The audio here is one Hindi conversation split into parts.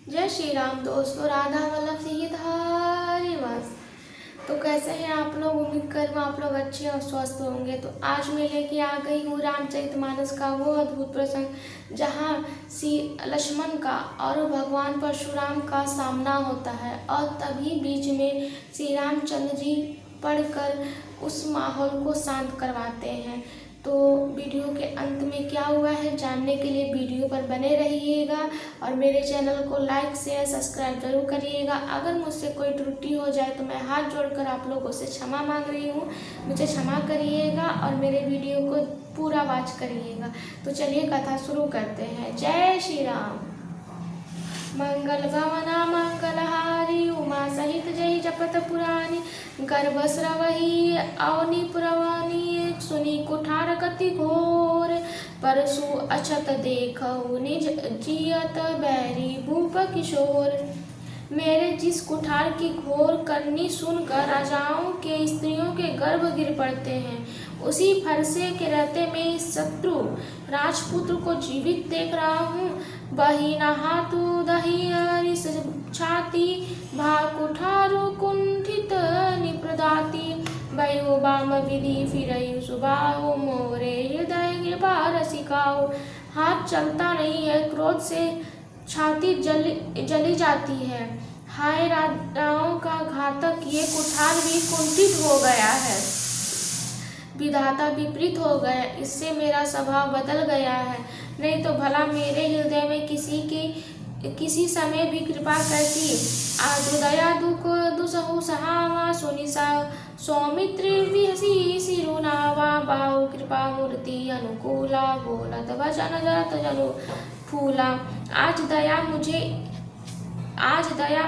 जय श्री राम दोस्तों, राधा वल्लभ सीताहरि वंश। तो कैसे हैं आप लोग? उम्मीद कर रहा हूं आप लोग अच्छे और स्वस्थ होंगे। तो आज मैं लेके आ गई हूँ रामचरितमानस का वो अद्भुत प्रसंग जहाँ श्री लक्ष्मण का और भगवान परशुराम का सामना होता है और तभी बीच में श्री रामचंद्र जी पढ़कर उस माहौल को शांत करवाते हैं। तो वीडियो के अंत में क्या हुआ है जानने के लिए वीडियो पर बने रहिएगा और मेरे चैनल को लाइक शेयर सब्सक्राइब जरूर करिएगा। अगर मुझसे कोई त्रुटि हो जाए तो मैं हाथ जोड़कर आप लोगों से क्षमा मांग रही हूँ, मुझे क्षमा करिएगा और मेरे वीडियो को पूरा वॉच करिएगा। तो चलिए कथा शुरू करते हैं। जय श्री राम। मंगल भवना मंगलहारी उमा सहित जय जपत पुरानी गर्भ स्रवही अवनी पुरवानी सुनी कुठार कति घोर परसु अछत देखहु निज जियत बैरी भूप किशोर। मेरे जिस कुठार की घोर करनी सुनकर राजाओं के स्त्रियों के गर्भ गिर पड़ते हैं, उसी फरसे के रहते में इस शत्रु राजपुत्र को जीवित देख रहा हूँ। बही नहातु दही हरिस छाती भा कुठारो कुंठित निप्रदाति भयो बाम विधि फिरयु सुबाहो मोरे हृदय कृपा रसिकाओ। हाथ चलता नहीं है, क्रोध से छाती जली जाती है। हाय राजाओं का घातक, ये कुठार भी कुंठित हो गया है, विधाता विपरीत हो गया, इससे मेरा स्वभाव बदल गया है। नहीं तो भला मेरे हृदय में किसी समय भी कृपा करती। आदुदया दुख दुसहु सहावा सुनि सौमित्र विहसी सिरुनावा बाहु कृपा मूर्ति अनुकूला बोलत वचन जरत जनु फूला। आज दया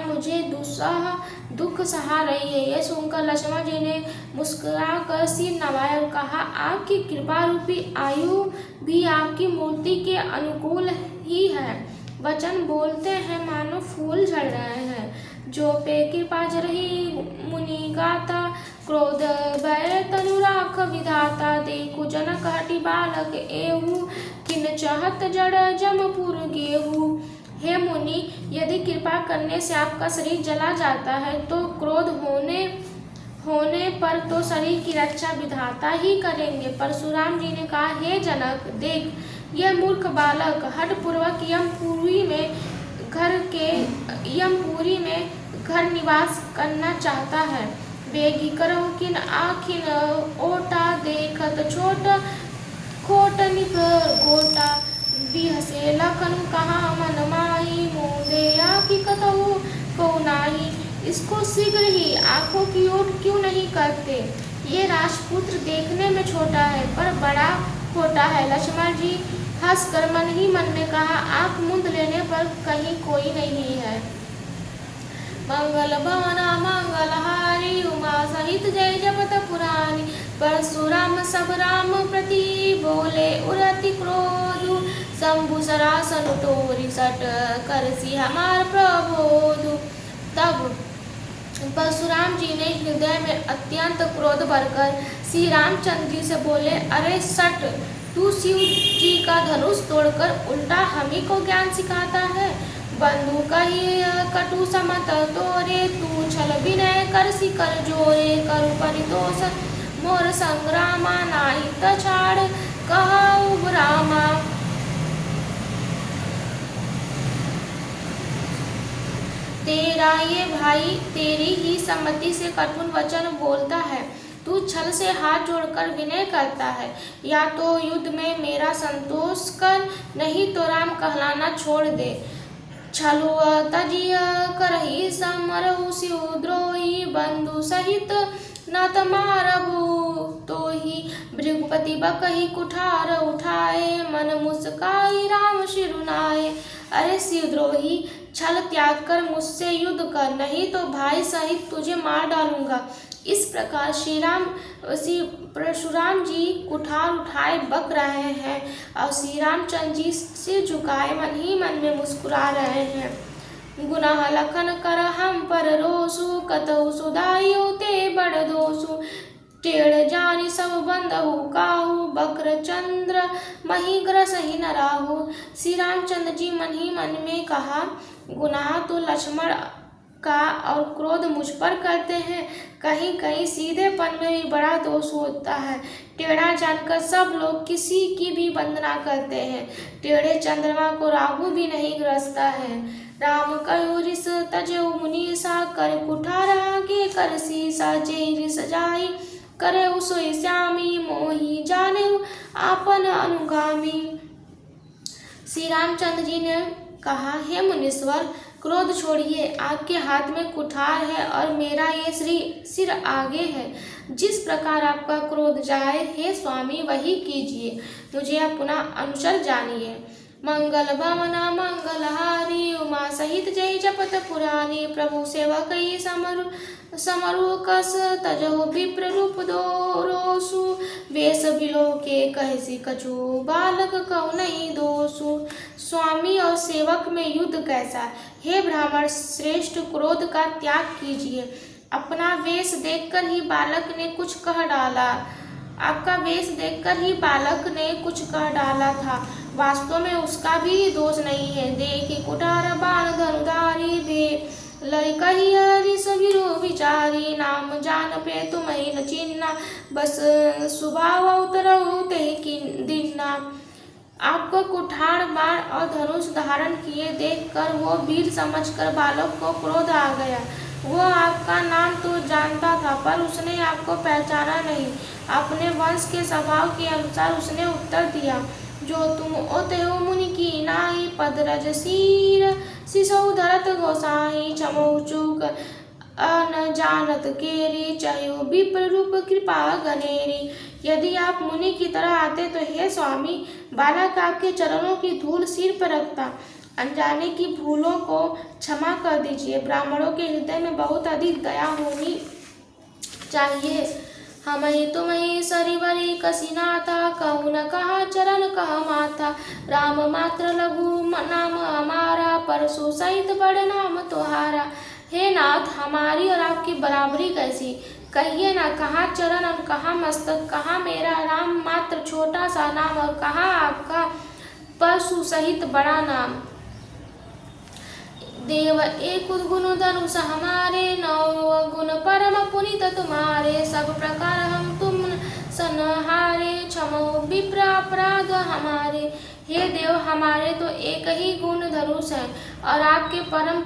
मुझे दुख सहा रही है। यह सुनकर लक्ष्मण जी ने मुस्कुरा कर सिर नवाया और कहा, आपकी कृपा रूपी आयु भी आपकी मूर्ति के अनुकूल ही है। वचन बोलते हैं मानो फूल झड़ रहे हैं। जो पे कृपा जरही मुनि गाता क्रोध भय तनु राख विधाता। देखु जनक हटि बालक एहू किन चहत जड़ जमपुर गेहू। हे मुनि, यदि कृपा करने से आपका शरीर जला जाता है तो क्रोध होने पर तो शरीर की रक्षा विधाता ही करेंगे। परशुराम जी ने कहा, हे जनक, देख यह मूर्ख बालक हठपूर्वक यमपुरी में घर निवास करना चाहता है। बेगी करहु किन आखिन ओटा देखत छोट खोट निकर गोटा। बिहसे लखन कहा मन माही मुँदे आखि कतहु को नाही। इसको शीघ्र ही आंखों की ओट क्यों नहीं करते? ये राजपुत्र देखने में छोटा है पर बड़ा खोटा है। लक्ष्मण जी हंसकर मन ही मन में कहा, आंख मूंद लेने पर कहीं कोई नहीं है। मंगल भवना मंगलहारी उमा सहित जय जपत पुरानी परशुराम सब राम प्रति बोले उरति क्रोधु। शंभु सरासन तोरि सट करसी हमार प्रबोधु। तब परशुराम जी ने हृदय में अत्यंत क्रोध भरकर श्री रामचंद्र जी से बोले, अरे सट, तू शिव जी का धनुष तोड़कर उल्टा हमी को ज्ञान सिखाता है। बंधु कही कटु समत तोरे तू छल विनय करसी कर जोरे। करु परितोष मोर संग्रामा नाही तछाड़ कहु रामा। तेरा ये भाई तेरी ही सम्मति से कठिन वचन बोलता है। तू छल से हाथ जोड़कर विनय करता है। या तो युद्ध में मेरा संतोष कर, नहीं तो राम कहलाना छोड़ दे। छलु तजिय करही समरहु शिवद्रोही बंधु सहित न तमारबु तोही। भृगुपति बकही कुठार उठाए मन मुस्काई राम शिरुनाए। अरे शिवद्रोही, छल त्याग कर मुझसे युद्ध कर, नहीं तो भाई सहित तुझे मार डालूंगा। इस प्रकार श्री परशुराम जी कुठार उठाए बक रहे हैं और श्री रामचंद्र जी सिर झुकाए मन ही मन में मुस्कुरा रहे हैं। गुनाह लखन कर हम पर रोसु कतहु सुधाइयो ते बड़ दोसु। टेढ़ जानी सब बंधहु काहू बक्र चंद्र मही ग्रसहि न राहु। श्री रामचंद्र जी मन ही मन में कहा, गुनाह तो लक्ष्मण का और क्रोध मुझ पर करते हैं। कहीं कहीं सीधेपन में भी बड़ा दोष होता है। टेढ़ा जानकर सब लोग किसी की भी वंदना करते हैं। टेढ़े चंद्रमा को राहु भी नहीं ग्रसता है। राम कयो रिस तजो मुनि सा कर कुठार आगे कर सीसा जे रिस जाई करे उसोई श्यामी मोही जाने आपन अनुगामी। श्री रामचंद्र जी ने कहा, हे मुनीश्वर, क्रोध छोड़िए। आपके हाथ में कुठार है और मेरा ये सिर आगे है। जिस प्रकार आपका क्रोध जाए, हे स्वामी, वही कीजिए। मुझे आप पुनः अनुचर जानिए। मंगल भवना मंगलहारी उमा सहित जय जपत पुरानी प्रभु सेवक समरु कस तजो विप्र रूप दोरोसु वेश बिलो के कहसी कछु बालक कौ नहीं दोसु। स्वामी और सेवक में युद्ध कैसा। हे ब्राह्मण श्रेष्ठ, क्रोध का त्याग कीजिए। अपना वेश देखकर ही बालक ने कुछ कह डाला। आपका वेश देखकर ही बालक ने कुछ कह डाला था। वास्तव में उसका भी दोष नहीं है। देखी कुठार बाण धनुधारी भे लय कही हरि सबिरो विचारी नाम जान पे तुम्हें न चिन्ना बस स्वभाव उतरऊ ते की दिन्ना। आपको कुठार बाण और धनुष धारण किए देखकर वो वीर समझकर बालक को क्रोध आ गया। वो आपका नाम तो जानता था, पर उसने आपको पहचाना नहीं। अपने वंश के स्वभाव के अनुसार उसने उत्तर दिया, जो तुम ओते हो मुनि की नाई पदरज सीर सिसौ धरत गोसाई क्षमौ चूक अन जानत केरी चयो विप्र रूप कृपा गनेरी। यदि आप मुनि की तरह आते तो हे स्वामी, बालक आपके चरणों की धूल सिर पर रखता। अनजाने की भूलों को क्षमा कर दीजिए। ब्राह्मणों के हृदय में बहुत अधिक दया होनी चाहिए। हमहि तुम्हि सरिवरी कसिनाथा कहु न कहा चरण कह माथा। राम मात्र लघु नाम हमारा परसु सहित बड़ नाम तुम्हारा। हे नाथ, हमारी और आपकी बराबरी कैसी। कहिए ना, कहाँ चरण और कहाँ मस्तक, कहाँ मेरा राम मात्र छोटा सा नाम और कहाँ आपका परसु सहित बड़ा नाम। देव एक गुण धनुष हमारे नौ गुण परम पुनित तुम्हारे। सब प्रकार हम तुम सनहारे क्षमो विप्र अपराध हमारे। हे देव, हमारे तो एक ही गुण धनुष है और आपके परम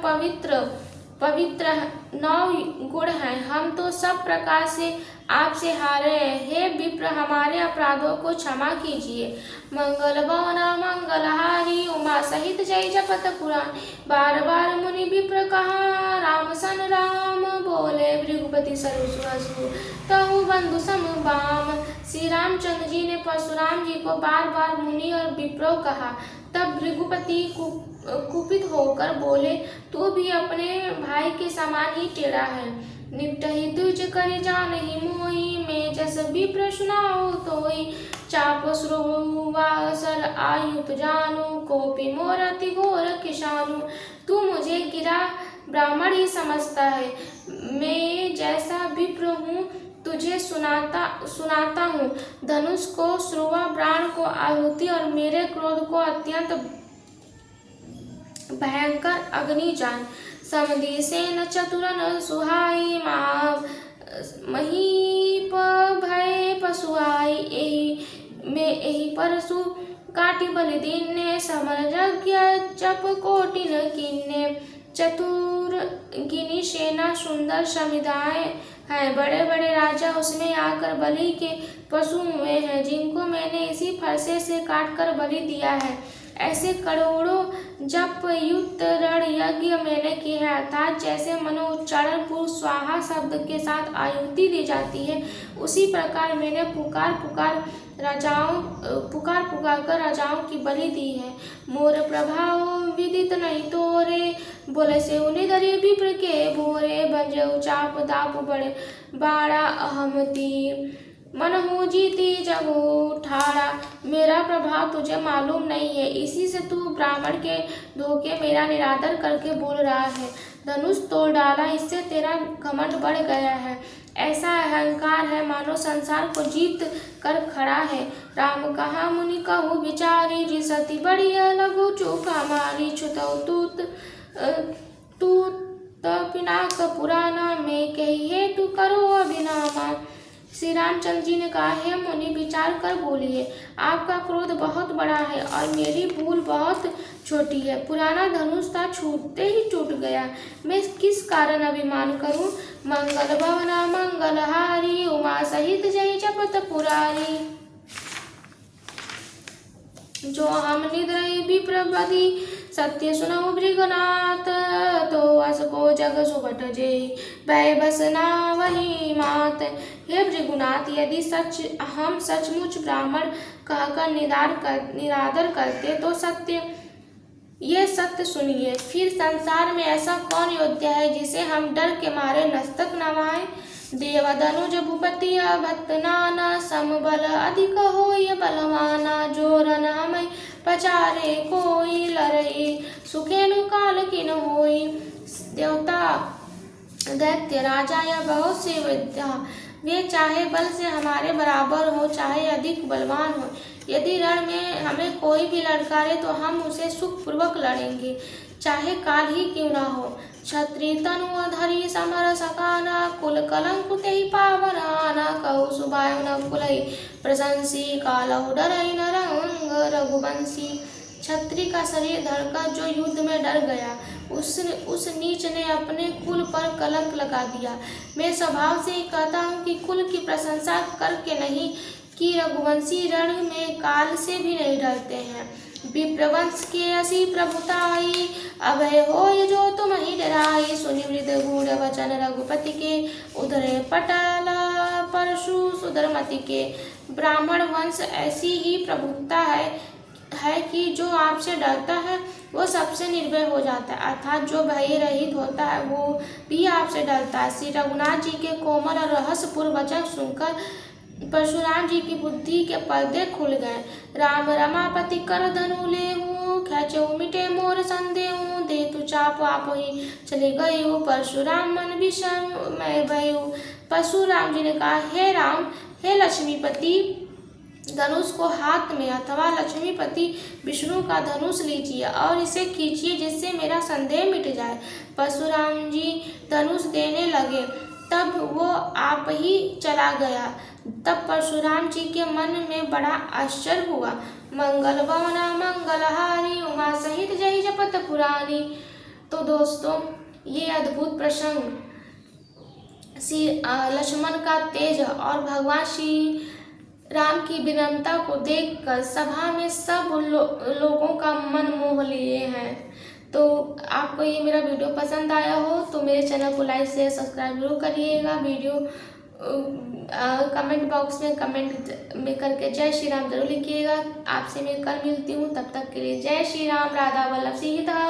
पवित्र 9 गुण हैं। हम तो सब प्रकार से आपसे हारे हैं। हे विप्र, हमारे अपराधों को क्षमा कीजिए। मंगल भवना मंगलहारी उमा सहित जय जपत पुराण। बार बार मुनि विप्र कहा राम सन राम बोले भृगुपति सरसु तहु बंधु सम बाम। श्री रामचंद्र जी ने परशुराम जी को बार बार मुनि और विप्रो कहा। तब भृगुपति कुपित होकर बोले, तू भी अपने भाई के समान ही टेढ़ा है। निपटहि द्विज करि जानहि मोहि मैं जस विप्र सुनाओ तोहि। चाप श्रुवासर आयुत जानू कोपि मोर अति घोर किशानु। तू मुझे गिरा ब्राह्मण ही समझता है। मैं जैसा विप्र हूँ तुझे सुनाता हूँ। धनुष को श्रुवा, बाण को आहुति और मेरे क्रोध को अत्यंत भयंकर अग्नि जान। समधि सेन चतुरन सुहाई महीप भय पशुआई। एहि परशु काटि बलि दीन्ने समर यज्ञ जप कोटिन कीन्ने। चतुर गिनी सेना सुंदर समुदाय हैं। बड़े बड़े राजा उसमें आकर बलि के पशु हुए हैं, जिनको मैंने इसी फरसे से काट कर बलि दिया है। ऐसे करोड़ों जप युक्त रण यज्ञ मैंने किए हैं। अर्थात जैसे मनो उच्चारण पूर्व स्वाहा शब्द के साथ आयुति दी जाती है, उसी प्रकार मैंने पुकार पुकार कर राजाओं की बलि दी है। मोर प्रभाव विदित नहीं तोरे बोले से उन्हें दरिए विप्र के भोरे। बंजऊ चाप दाप बड़े बाड़ा अहमती मन हूँ जीती जगो ठाड़ा। मेरा प्रभाव तुझे मालूम नहीं है, इसी से तू ब्राह्मण के धोखे मेरा निरादर करके बोल रहा है। धनुष तोड़ डाला, इससे तेरा घमंड बढ़ गया है। ऐसा अहंकार है मानो संसार को जीत कर खड़ा है। राम कहा मुनि कहु विचारी, रिसति बढ़िया लघु चोखा मारी, छुतौ तू पिनाक पुराना, में कही हेतु करो अभिनामा। श्री रामचंद्र जी ने कहा, हे मुनि विचार कर बोलिए, आपका क्रोध बहुत बड़ा है और मेरी भूल बहुत छोटी है। पुराना धनुष था, छूटते ही टूट गया, मैं किस कारण अभिमान करूं। मंगल भवना मंगलहारी, उमा सहित जय जपत पुरारी। जो हम निद्रहि विप्रपति, सत्य सुनौ भृगनाथ, तो असको जग सुभट जे, भय बसना वही मात। हे भृगुनाथ, यदि हम सचमुच ब्राह्मण कहकर निरादर करते तो ये सत्य सुनिए, फिर संसार में ऐसा कौन योद्धा है जिसे हम डर के मारे मस्तक नवाएं। देवदनुज भूपति भक्त नाना, समबल अधिक होय बलवाना, जो रन हमें पचारे कोई, लड़ई सुखेनु काल किन होई। देवता दैत्य राजा या बहुत से विद्या, वे चाहे बल से हमारे बराबर हो चाहे अधिक बलवान हो, यदि रण में हमें कोई भी लड़कारे तो हम उसे सुखपूर्वक लड़ेंगे, चाहे काल ही क्यों न हो। क्षत्रिय तनु धरि समर सकाना, कुल कलंक तेहि पावनाना, कहु सुभायु न कुलई प्रशंसी, कालहु डरई न रंग रघुवंशी। क्षत्रिय का शरीर धरकर जो युद्ध में डर गया, उस नीच ने अपने कुल पर कलंक लगा दिया। मैं स्वभाव से ही कहता हूँ कि कुल की प्रशंसा करके नहीं, कि रघुवंशी रण में काल से भी नहीं डरते हैं। विप्रवंश के असी प्रभुताई, अभय होय जो तुम ही डराई। सुनि मृद गूढ़ वचन रघुपति के, उधरे पटल परशु सुधरमति के। ब्राह्मण वंश ऐसी ही प्रभुता है कि जो आपसे डरता है वो सबसे निर्भय हो जाता है, अर्थात जो भय रहित होता है वो भी आपसे डरता है। श्री रघुनाथ जी के कोमल और रहस्यपूर्ण वचन सुनकर परशुराम जी की बुद्धि के पर्दे खुल गए। राम रमापति कर धनु लेहूं, खेचऊ मिटे मोर संदेहूं, दे तु चाप आप ही चले गयू, परशुराम मन विषम मैं भयू। परशुराम जी ने कहा, हे राम, हे लक्ष्मीपति, धनुष को हाथ में अथवा लक्ष्मीपति विष्णु का धनुष लीजिए और इसे खींचिए जिससे मेरा संदेह मिट जाए। परशुराम जी धनुष देने लगे, तब वो आप ही चला गया। तब परशुराम जी के मन में बड़ा आश्चर्य हुआ। मंगल भवना मंगलहारी, उमा सहित जय जपत पुरानी। तो दोस्तों, ये अद्भुत प्रसंग श्री लक्ष्मण का तेज और भगवान श्री राम की विनम्रता को देखकर सभा में सब लोगों का मन मोह लिए हैं। तो आपको ये मेरा वीडियो पसंद आया हो तो मेरे चैनल को लाइक शेयर सब्सक्राइब जरूर करिएगा। वीडियो कमेंट बॉक्स में कमेंट में करके जय श्री राम जरूर लिखिएगा। आपसे मैं कल मिलती हूँ, तब तक के लिए जय श्री राम। राधा वल्लभ सीता।